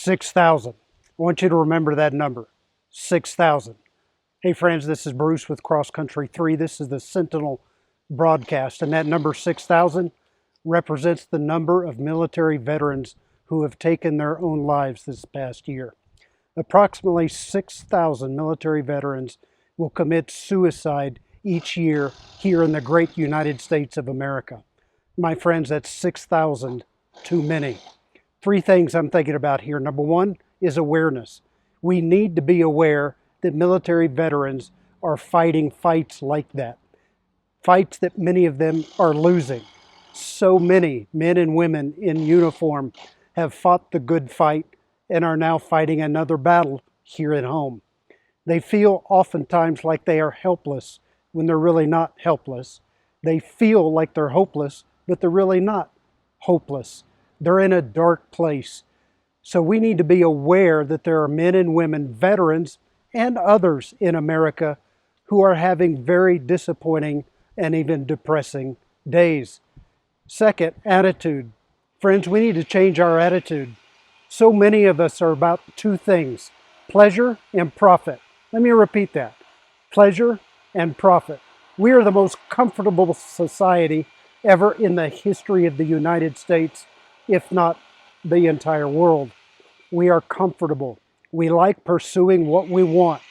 6,000. I want you to remember that number, 6,000. Hey friends, this is Bruce with Cross Country 3. This is the Sentinel broadcast, and that number 6,000 represents the number of military veterans who have taken their own lives this past year. Approximately 6,000 military veterans will commit suicide each year here in the great United States of America. My friends, that's 6,000 too many. Three things I'm thinking about here. Number one is awareness. We need to be aware that military veterans are fighting fights like that. Fights that many of them are losing. So many men and women in uniform have fought the good fight and are now fighting another battle here at home. They feel oftentimes like they are helpless when they're really not helpless. They feel like they're hopeless, but they're really not hopeless. They're in a dark place. So we need to be aware that there are men and women, veterans and others in America, who are having very disappointing and even depressing days. Second, attitude. Friends, we need to change our attitude. So many of us are about two things, pleasure and profit. Let me repeat that, pleasure and profit. We are the most comfortable society ever in the history of the United States, if not the entire world. We are comfortable. We like pursuing what we want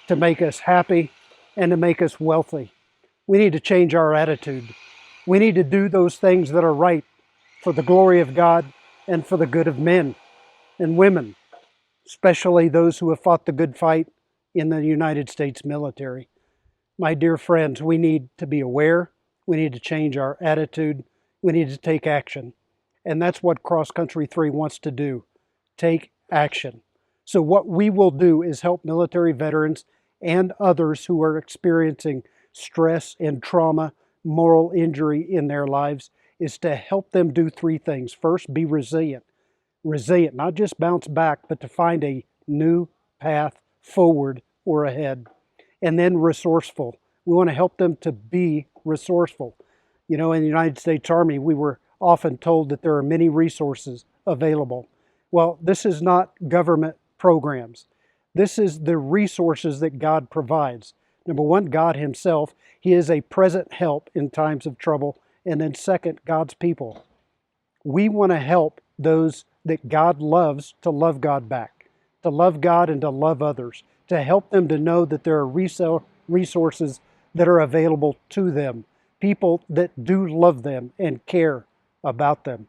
to make us happy and to make us wealthy. We need to change our attitude. We need to do those things that are right for the glory of God and for the good of men and women, especially those who have fought the good fight in the United States military. My dear friends, we need to be aware. We need to change our attitude. We need to take action. And that's what Cross Country 3 wants to do, take action. So what we will do is help military veterans and others who are experiencing stress and trauma, moral injury in their lives, is to help them do three things. First, be resilient. Resilient, not just bounce back, but to find a new path forward or ahead. And then resourceful. We want to help them to be resourceful. You know, in the United States Army, we were often told that there are many resources available. Well, this is not government programs. This is the resources that God provides. Number one, God Himself. He is a present help in times of trouble. And then second, God's people. We want to help those that God loves to love God back, to love God and to love others, to help them to know that there are resources that are available to them, people that do love them and care about them.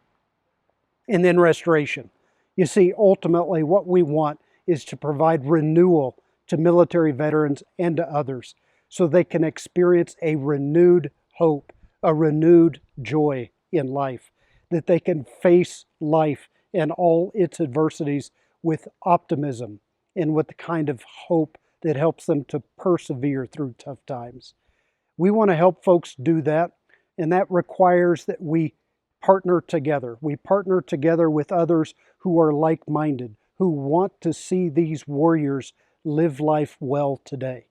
And then restoration. You see, ultimately what we want is to provide renewal to military veterans and to others so they can experience a renewed hope, a renewed joy in life, that they can face life and all its adversities with optimism and with the kind of hope that helps them to persevere through tough times. We want to help folks do that, and that requires that we partner together. We partner together with others who are like-minded, who want to see these warriors live life well today.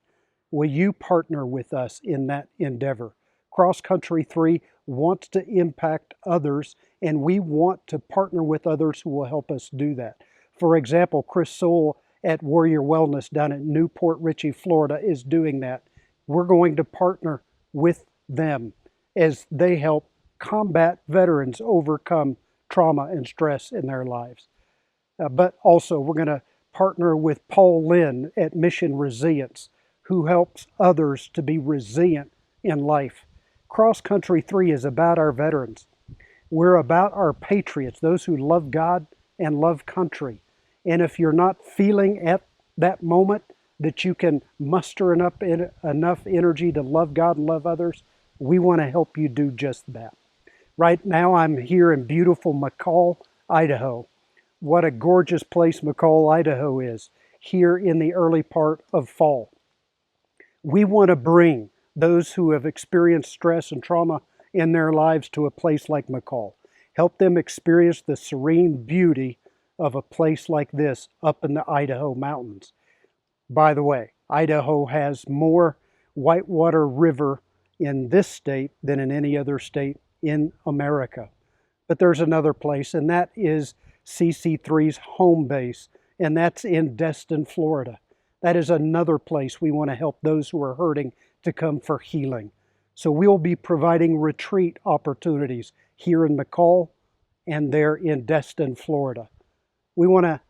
Will you partner with us in that endeavor? Cross Country 3 wants to impact others, and we want to partner with others who will help us do that. For example, Chris Sewell at Warrior Wellness down at Newport Richey, Florida is doing that. We're going to partner with them as they help combat veterans overcome trauma and stress in their lives. But also we're going to partner with Paul Lynn at Mission Resilience, who helps others to be resilient in life. Cross Country 3 is about our veterans. We're about our patriots, those who love God and love country. And if you're not feeling at that moment that you can muster enough energy to love God and love others, we want to help you do just that. Right now I'm here in beautiful McCall, Idaho. What a gorgeous place McCall, Idaho is, here in the early part of fall. We want to bring those who have experienced stress and trauma in their lives to a place like McCall. Help them experience the serene beauty of a place like this up in the Idaho mountains. By the way, Idaho has more whitewater river in this state than in any other state in America. But there's another place, and that is CC3's home base, and that's in Destin, Florida. That is another place we want to help those who are hurting to come for healing. So we'll be providing retreat opportunities here in McCall and there in Destin, Florida. We want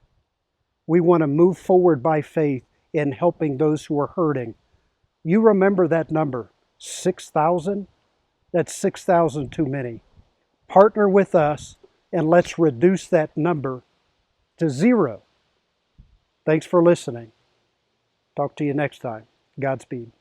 to move forward by faith in helping those who are hurting. You remember that number, 6,000? That's 6,000 too many. Partner with us and let's reduce that number to 0. Thanks for listening. Talk to you next time. Godspeed.